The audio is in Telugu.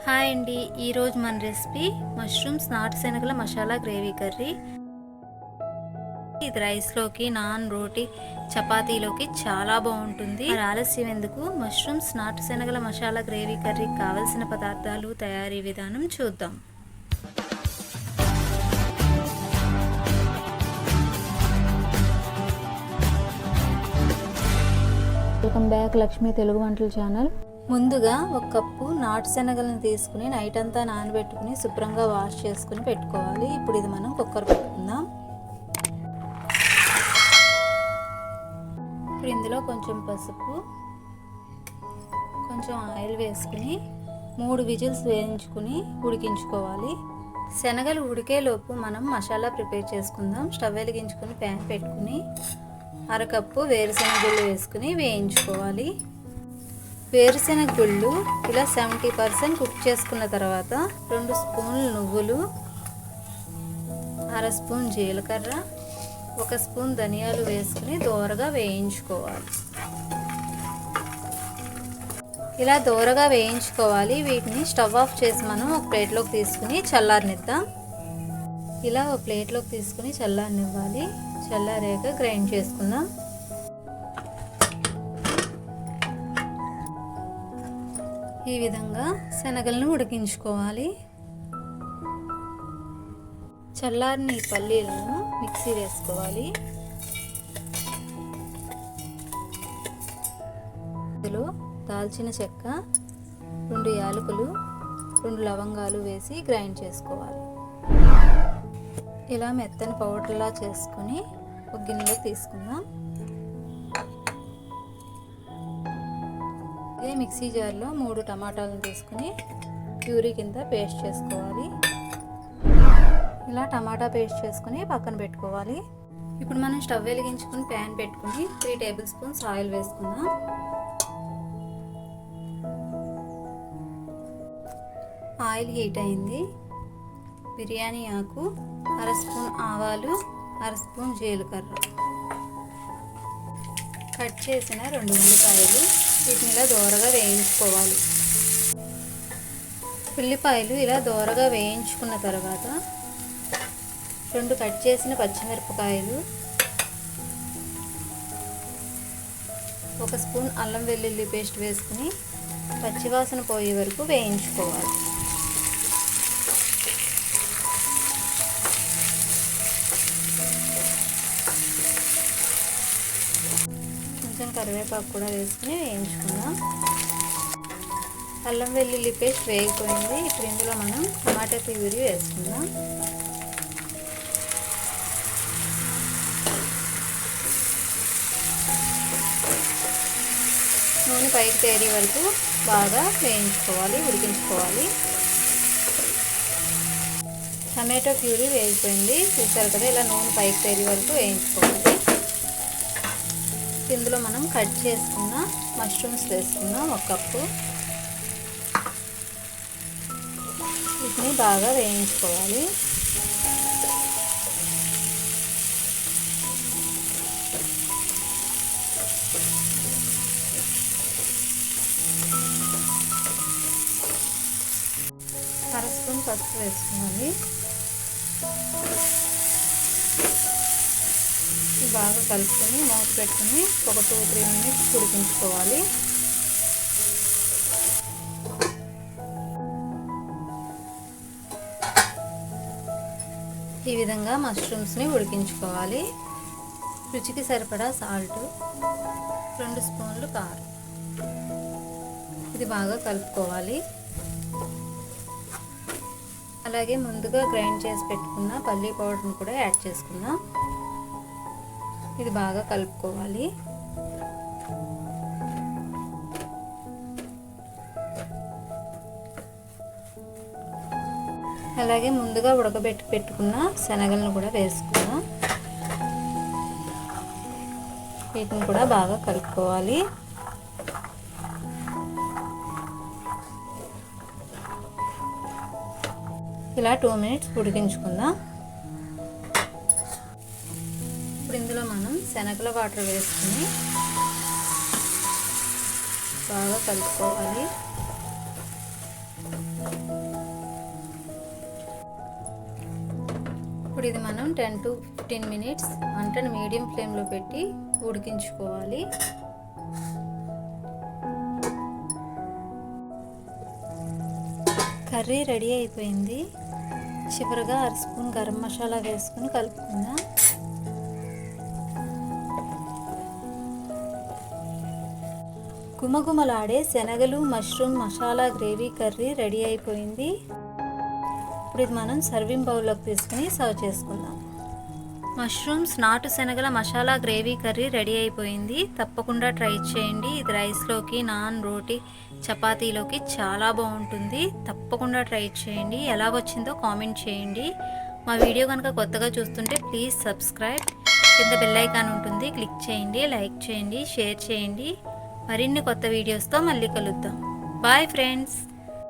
హాయ్ అండి, ఈరోజు మన రెసిపీ మష్రూమ్స్ నాటు శనగల మసాలా గ్రేవీ కర్రీ. ఇది రైస్లోకి, నాన్, రోటీ, చపాతీలోకి చాలా బాగుంటుంది. మరి ఆలస్యం ఎందుకు, మష్రూమ్స్ నాటు శనగల మసాలా గ్రేవీ కర్రీకి కావలసిన పదార్థాలు, తయారీ విధానం చూద్దాం. వెల్కమ్ బ్యాక్ లక్ష్మీ తెలుగు వంటల ఛానల్. ముందుగా ఒక కప్పు నాటు శనగలను తీసుకుని నైట్ అంతా నానబెట్టుకుని శుభ్రంగా వాష్ చేసుకుని పెట్టుకోవాలి. ఇప్పుడు ఇది మనం కుక్కర్ పెట్టుకుందాం. ఇప్పుడు ఇందులో కొంచెం పసుపు, కొంచెం ఆయిల్ వేసుకుని 3 విజిల్స్ వేయించుకుని ఉడికించుకోవాలి. శనగలు ఉడికేలోపు మనం మసాలా ప్రిపేర్ చేసుకుందాం. స్టవ్ వెలిగించుకుని ప్యాన్ పెట్టుకుని అరకప్పు వేరుశెనగ గుళ్ళు వేసుకుని వేయించుకోవాలి. వేరుశెనగ గుళ్ళు ఇలా 70% కుక్ చేసుకున్న తర్వాత 2 స్పూన్లు నువ్వులు, 1/2 స్పూన్ జీలకర్ర, 1 స్పూన్ ధనియాలు వేసుకుని దోరగా వేయించుకోవాలి. ఇలా దోరగా వేయించుకోవాలి. వీటిని స్టవ్ ఆఫ్ చేసి మనం ఒక ప్లేట్లోకి తీసుకుని చల్లారనిద్దాం. ఇలా ఒక ప్లేట్లోకి తీసుకుని చల్లారనివ్వాలి. చల్లారాక గ్రైండ్ చేసుకుందాం. ఈ విధంగా శనగలను ఉడికించుకోవాలి. చల్లారిన ఈ పల్లీలను మిక్సీ వేసుకోవాలి. ఇందులో దాల్చిన చెక్క, 2 యాలకులు, 2 లవంగాలు వేసి గ్రైండ్ చేసుకోవాలి. ఇలా మెత్తని పౌడర్లా చేసుకుని ఒక గిన్నెలో తీసుకుందాం. అదే మిక్సీ జార్లో 3 టమాటాలను తీసుకుని ప్యూరీ కింద పేస్ట్ చేసుకోవాలి. ఇలా టమాటా పేస్ట్ చేసుకుని పక్కన పెట్టుకోవాలి. ఇప్పుడు మనం స్టవ్ వెలిగించుకుని ప్యాన్ పెట్టుకుని 3 టేబుల్ స్పూన్స్ ఆయిల్ వేసుకుందాం. ఆయిల్ హీట్ అయింది. బిర్యానీ ఆకు, 1/2 స్పూన్ ఆవాలు, 1/2 స్పూన్ జీలకర్ర, కట్ చేసిన 2 ఉల్లిపాయలు, వీటిని ఇలా దోరగా వేయించుకోవాలి. ఉల్లిపాయలు ఇలా దోరగా వేయించుకున్న తర్వాత 2 కట్ చేసిన పచ్చిమిరపకాయలు, 1 స్పూన్ అల్లం వెల్లుల్లి పేస్ట్ వేసుకుని పచ్చివాసన పోయే వరకు వేయించుకోవాలి. కొంచెం కరివేపాకు కూడా వేసుకుని వేయించుకుందాం. అల్లం వెల్లుల్లి పేస్ట్ వేగిపోయింది. ఇప్పుడు ఇందులో మనం టమాటా ప్యూరీ వేసుకుందాం. నూనె పైకి తేరే వరకు బాగా వేయించుకోవాలి, ఉడికించుకోవాలి. టమాటో ప్యూరీ వేగిపోయింది. చూసారు కదా, ఇలా నూనె పైకి తేరే వరకు వేయించుకోవాలి. ఇందులో మనం కట్ చేసుకున్న మష్రూమ్స్ వేసుకుందాం. 1 కప్పు. వీటిని బాగా వేయించుకోవాలి. అర స్పూన్ పసుపు వేసుకోవాలి. బాగా కలుపుకొని మూత పెట్టుకుని ఒక 2-3 మినిట్స్ ఉడికించుకోవాలి. ఈ విధంగా మష్రూమ్స్ని ఉడికించుకోవాలి. రుచికి సరిపడా సాల్ట్, 2 స్పూన్లు కారం. ఇది బాగా కలుపుకోవాలి. అలాగే ముందుగా గ్రైండ్ చేసి పెట్టుకున్న పల్లీ పౌడర్ని కూడా యాడ్ చేసుకుందాం. ఇది బాగా కలుపుకోవాలి. అలాగే ముందుగా ఉడకబెట్టి పెట్టుకున్న శనగలను కూడా వేసుకుందాం. వీటిని కూడా బాగా కలుపుకోవాలి. ఇలా 2 మినిట్స్ ఉడికించుకుందాం. ఇప్పుడు ఇందులో మనం శనగల వాటర్ వేసుకుని బాగా కలుపుకోవాలి. ఇప్పుడు ఇది మనం 10 to 15 మినిట్స్ మంటను మీడియం ఫ్లేమ్లో పెట్టి ఉడికించుకోవాలి. కర్రీ రెడీ అయిపోయింది. చివరగా 1 స్పూన్ గరం మసాలా వేసుకుని కలుపుకుందాం. గుమగుమలాడే శనగలు mushroom masala gravy curry ready అయిపోయింది. ఇప్పుడు ఇది మనం సర్వింగ్ బౌల్లోకి తీసుకుని సర్వ్ చేసుకుందాం. మష్రూమ్స్ నాటు శనగల మసాలా గ్రేవీ కర్రీ రెడీ అయిపోయింది. తప్పకుండా ట్రై చేయండి. ఇది రైస్లోకి, నాన్, రోటీ, చపాతీలోకి చాలా బాగుంటుంది. తప్పకుండా ట్రై చేయండి. ఎలా వచ్చిందో కామెంట్ చేయండి. మా వీడియో కనుక కొత్తగా చూస్తుంటే ప్లీజ్ సబ్స్క్రైబ్. కింద బెల్ ఐకాన్ ఉంటుంది, క్లిక్ చేయండి, లైక్ చేయండి, షేర్ చేయండి. మరిన్ని కొత్త వీడియోస్తో మళ్ళీ కలుద్దాం. Bye friends.